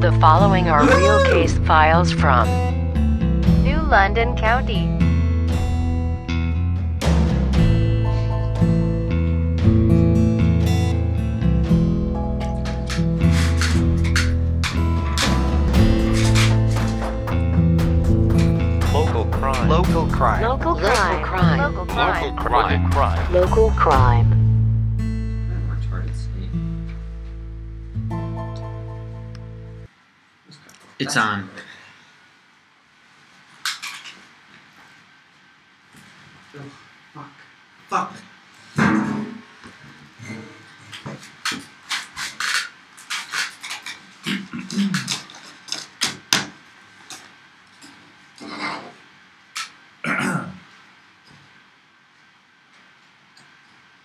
The following are real case files from New London County. Local crime. Local crime. Local crime. Local crime. Local crime. Retarded state. It's on. Oh, fuck.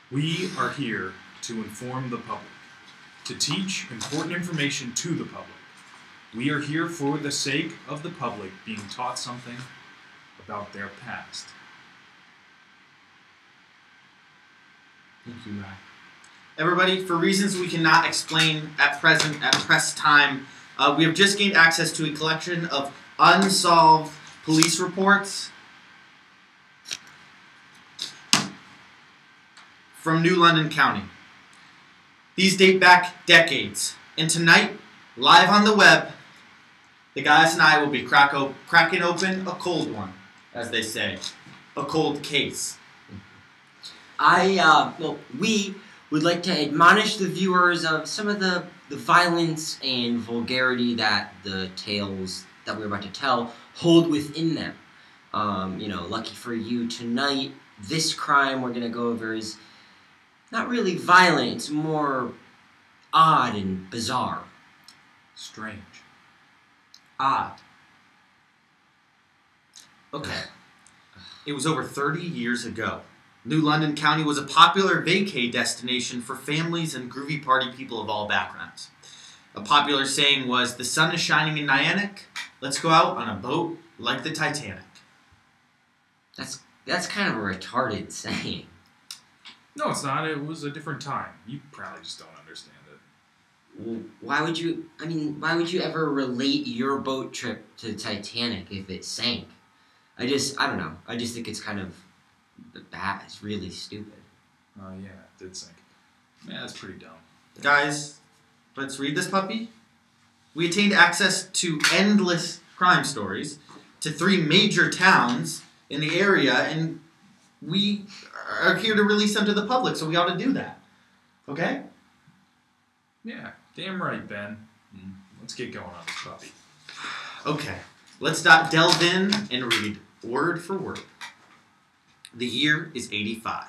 We are here to inform the public, to teach important information to the public. We are here for the sake of the public being taught something about their past. Thank you, Ryan. Everybody, for reasons we cannot explain at present, at press time, we have just gained access to a collection of unsolved police reports from New London County. These date back decades, and tonight, live on the web, the guys and I will be cracking open a cold one, as they say, a cold case. We would like to admonish the viewers of some of the violence and vulgarity that the tales that we're about to tell hold within them. Lucky for you tonight, this crime we're going to go over is not really violent, it's more odd and bizarre. Strange. Odd. Okay. It was over 30 years ago. New London County was a popular vacay destination for families and groovy party people of all backgrounds. A popular saying was, "The sun is shining in Niantic, let's go out on a boat like the Titanic." That's kind of a retarded saying. No, it's not. It was a different time. You probably just don't understand it. Why would you ever relate your boat trip to the Titanic if it sank? I don't know. I just think it's kind of bad. It's really stupid. Yeah, it did sink. Yeah, that's pretty dumb. Guys, let's read this puppy. We attained access to endless crime stories, to 3 major towns in the area, and we are here to release them to the public, so we ought to do that. Okay? Yeah, damn right, Ben. Let's get going on this puppy. Okay. Let's delve in and read word for word. The year is 85.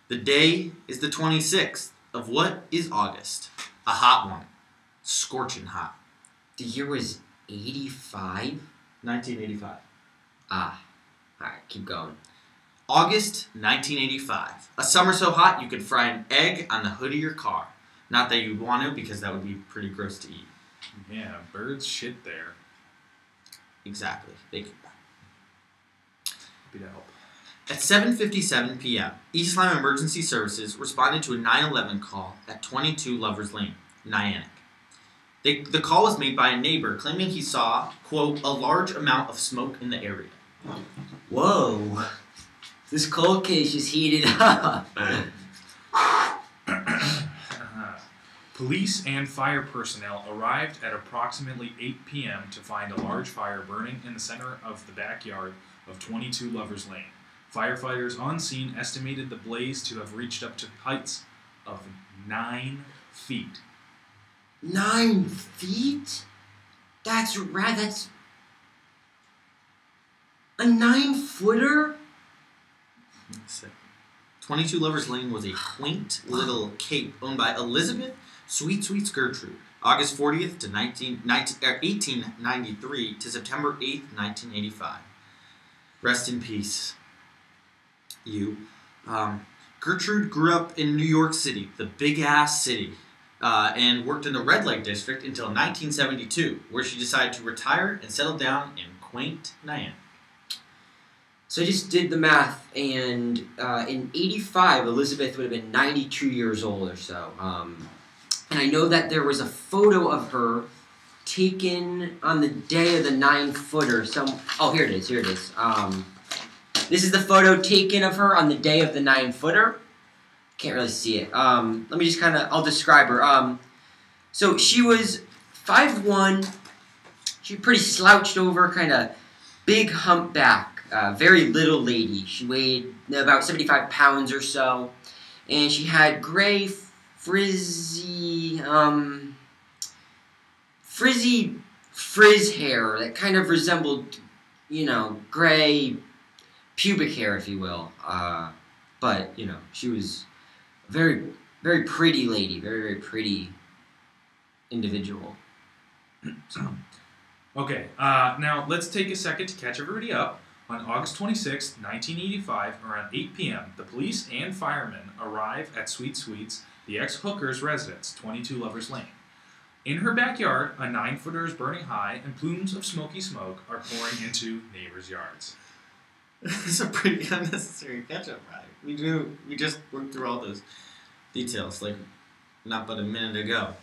The day is the 26th of what is August. A hot one. Scorching hot. The year was 85? 1985. Alright, keep going. August 1985. A summer so hot you could fry an egg on the hood of your car. Not that you'd want to, because that would be pretty gross to eat. Yeah, birds shit there. Exactly. Thank you. Happy to help. At 7:57 p.m., East Lyme Emergency Services responded to a 911 call at 22 Lovers Lane, Niantic. The call was made by a neighbor claiming he saw, quote, a large amount of smoke in the area. Whoa. This cold case is heated up. Police and fire personnel arrived at approximately 8 p.m. to find a large fire burning in the center of the backyard of 22 Lovers Lane. Firefighters on scene estimated the blaze to have reached up to heights of 9 feet. 9 feet? That's rad. That's a 9-footer? 22 Lovers Lane was a quaint little cape owned by Elizabeth Sweet Sweets Gertrude, August 40th to 1893 to September 8th, 1985. Rest in peace, you. Gertrude grew up in New York City, the big-ass city, and worked in the red light district until 1972, where she decided to retire and settle down in quaint Niantic. So I just did the math, and in 85, Elizabeth would have been 92 years old or so. And I know that there was a photo of her taken on the day of the 9-footer. Oh, here it is. This is the photo taken of her on the day of the 9-footer. Can't really see it. Let me just I'll describe her. So she was 5'1". She was pretty slouched over, kind of big humpback, very little lady. She weighed about 75 pounds or so. And she had gray, frizzy frizz hair that kind of resembled, gray pubic hair, if you will. But, she was a very, very pretty lady, very, very pretty individual. So. Okay, now let's take a second to catch everybody up. On August 26, 1985, around 8 p.m., the police and firemen arrive at Sweet Sweets, the ex-hooker's residence, 22 Lovers Lane. In her backyard, a 9-footer is burning high, and plumes of smoky smoke are pouring into neighbors' yards. This is a pretty unnecessary catch-up, right? We just worked through all those details, like not but a minute ago.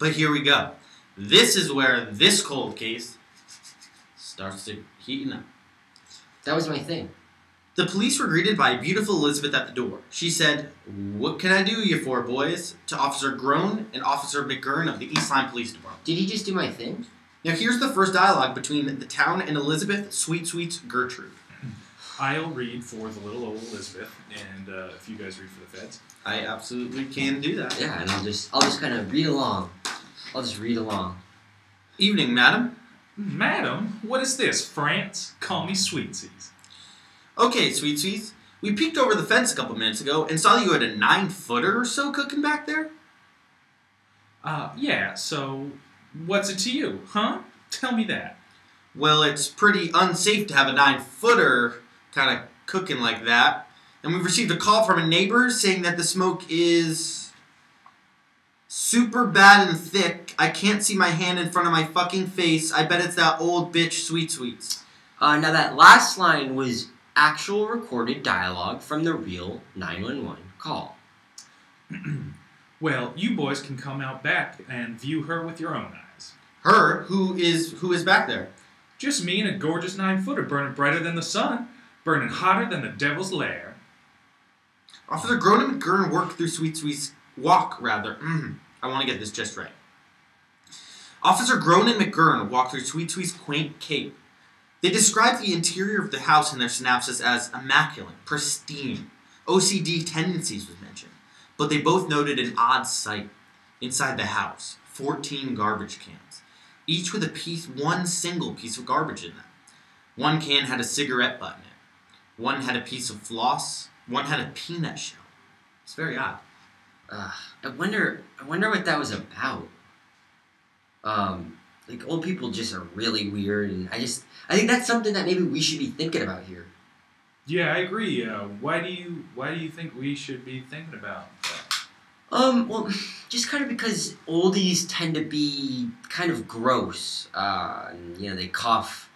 But here we go. This is where this cold case starts to heating up. That was my thing. The police were greeted by beautiful Elizabeth at the door. She said, "What can I do you for, boys?" to Officer Groan and Officer McGurn of the Eastline Police Department. Did he just do my thing? Now here's the first dialogue between the town and Elizabeth, Sweet Sweet's Gertrude. I'll read for the little old Elizabeth, and if you guys read for the feds. I absolutely can do that. Yeah, and I'll just kind of read along. I'll just read along. Evening, madam. Madam, what is this, France? Call me Sweetsies. Okay, Sweet Sweets. We peeked over the fence a couple minutes ago and saw you had a 9-footer or so cooking back there. Yeah, so what's it to you, huh? Tell me that. Well, it's pretty unsafe to have a 9-footer kind of cooking like that. And we've received a call from a neighbor saying that the smoke is super bad and thick. I can't see my hand in front of my fucking face. I bet it's that old bitch Sweet Sweets. Now that last line was actual recorded dialogue from the real 911 call. Well, you boys can come out back and view her with your own eyes. Her? Who is back there? Just me and a gorgeous 9-footer burning brighter than the sun, burning hotter than the devil's lair. Officer Groan and McGurn worked through Sweet Sweet's walk, rather. I want to get this just right. Officer Groan and McGurn walked through Sweet Sweet's quaint cape. They described the interior of the house in their synopsis as immaculate, pristine. OCD tendencies was mentioned, but they both noted an odd sight. Inside the house, 14 garbage cans, each with one single piece of garbage in them. One can had a cigarette butt in it. One had a piece of floss. One had a peanut shell. It's very odd. I wonder what that was about. Like, old people just are really weird, and I think that's something that maybe we should be thinking about here. Yeah, I agree. Why do you think we should be thinking about that? Well, just kind of because oldies tend to be kind of gross. And, they cough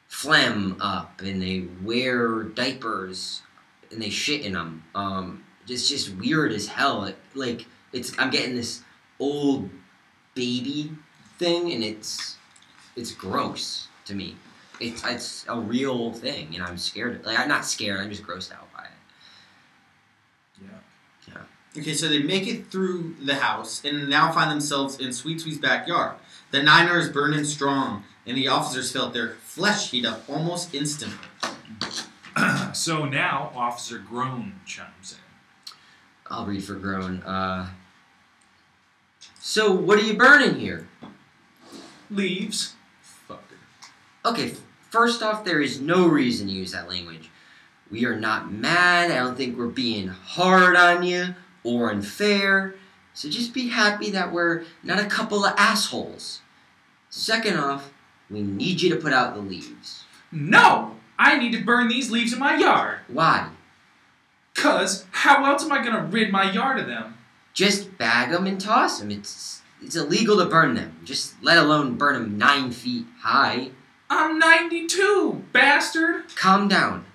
phlegm up, and they wear diapers, and they shit in them. It's just weird as hell. I'm getting this old baby thing, and it's gross to me. It's a real thing, and I'm scared. I'm not scared. I'm just grossed out by it. Yeah. Okay, so they make it through the house and now find themselves in Sweet Sweet's backyard. The niner is burning strong, and the officers felt their flesh heat up almost instantly. So now Officer Groan chimes in. I'll read for Groan. So what are you burning here? Leaves. Fucker. Okay, first off, there is no reason to use that language. We are not mad. I don't think we're being hard on you or unfair. So just be happy that we're not a couple of assholes. Second off, we need you to put out the leaves. No! I need to burn these leaves in my yard. Why? 'Cause how else am I gonna rid my yard of them? Just bag them and toss them. It's illegal to burn them. Just let alone burn them 9 feet high. I'm 92, bastard! Calm down.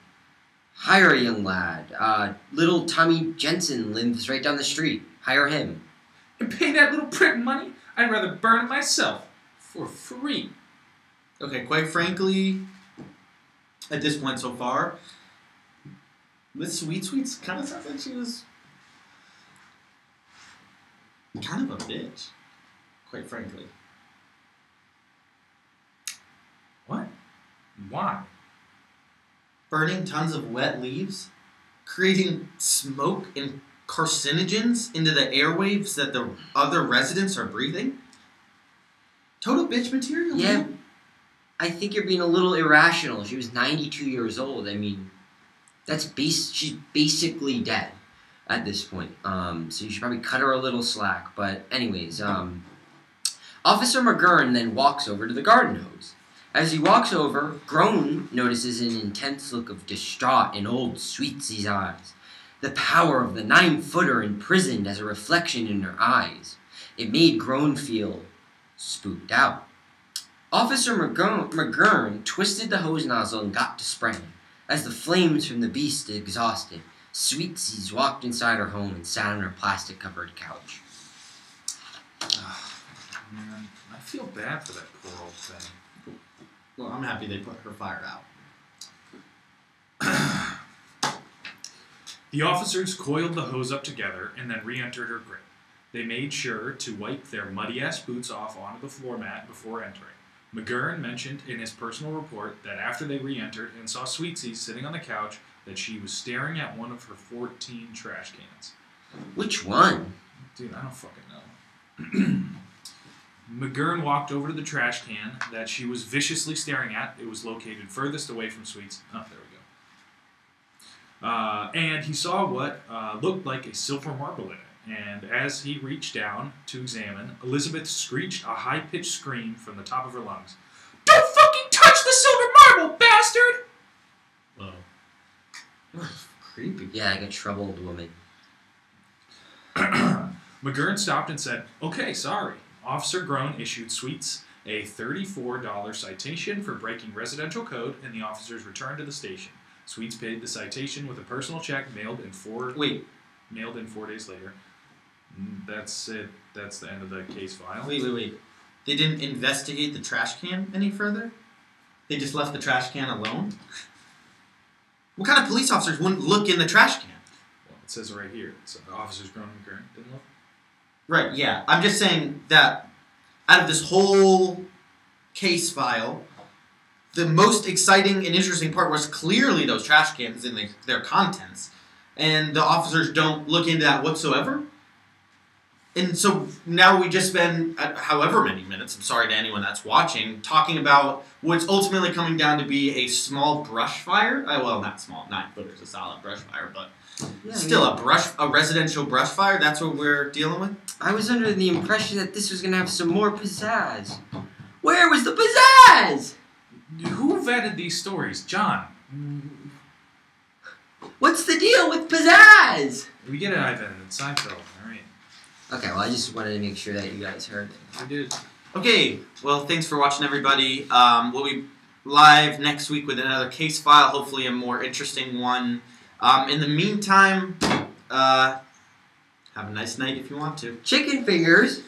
Hire a young lad. Little Tommy Jensen lives right down the street. Hire him. And pay that little prick money? I'd rather burn it myself. For free. Okay, quite frankly, at this point so far, Miss Sweet Sweets kind of sounds like she was kind of a bitch, quite frankly. What? Why? Burning tons of wet leaves, creating smoke and carcinogens into the airwaves that the other residents are breathing. Total bitch material. Yeah, man. I think you're being a little irrational. She was 92 years old. I mean, she's basically dead at this point. So you should probably cut her a little slack. But anyways, Officer McGurn then walks over to the garden hose. As he walks over, Groan notices an intense look of distraught in old Sweetsy's eyes. The power of the 9-footer imprisoned as a reflection in her eyes. It made Groan feel spooked out. Officer McGurn twisted the hose nozzle and got to spraying. As the flames from the beast exhausted, Sweetsies walked inside her home and sat on her plastic-covered couch. Man, I feel bad for that poor old thing. Well, I'm happy they put her fire out. The officers coiled the hose up together and then re-entered her grip. They made sure to wipe their muddy-ass boots off onto the floor mat before entering. McGurn mentioned in his personal report that after they re-entered and saw Sweetsies sitting on the couch, that she was staring at one of her 14 trash cans. Which one? Dude, I don't fucking know. McGurn walked over to the trash can that she was viciously staring at. It was located furthest away from Sweets. Oh, there we go. And he saw what looked like a silver marble in it. And as he reached down to examine, Elizabeth screeched a high-pitched scream from the top of her lungs. "Don't fucking touch the silver marble, bastard!" Whoa. Creepy. Yeah, like a troubled woman. McGurn stopped and said, "Okay, sorry." Officer Groan issued Sweets a $34 citation for breaking residential code, and the officers returned to the station. Sweets paid the citation with a personal check mailed in 4 days later. That's it. That's the end of the case file. Wait. They didn't investigate the trash can any further? They just left the trash can alone? What kind of police officers wouldn't look in the trash can? Well, it says it right here. So the officers Groan and McGurn didn't look. Right, yeah. I'm just saying that out of this whole case file, the most exciting and interesting part was clearly those trash cans and their contents. And the officers don't look into that whatsoever. And so now we just spend however many minutes, I'm sorry to anyone that's watching, talking about what's ultimately coming down to be a small brush fire. Well, not small, 9-footer's a solid brush fire, but Yeah, still a residential brush fire. That's what we're dealing with. I was under the impression that this was going to have some more pizzazz. Where was the pizzazz? Who vetted these stories? John. What's the deal with pizzazz? We get it, Ivan. It's Seinfeld. All right. Okay, well, I just wanted to make sure that you guys heard it. We did. Okay, well, thanks for watching, everybody. We'll be live next week with another case file, hopefully a more interesting one. In the meantime, have a nice night if you want to. Chicken fingers?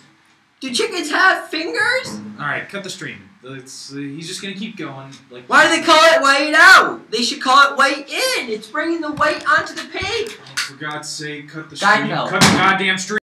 Do chickens have fingers? All right, cut the stream. He's just gonna keep going. Like. Why do they call it white out? They should call it white in. It's bringing the white onto the pig. Oh, for God's sake, cut the Seinfeld. stream. Cut the goddamn stream.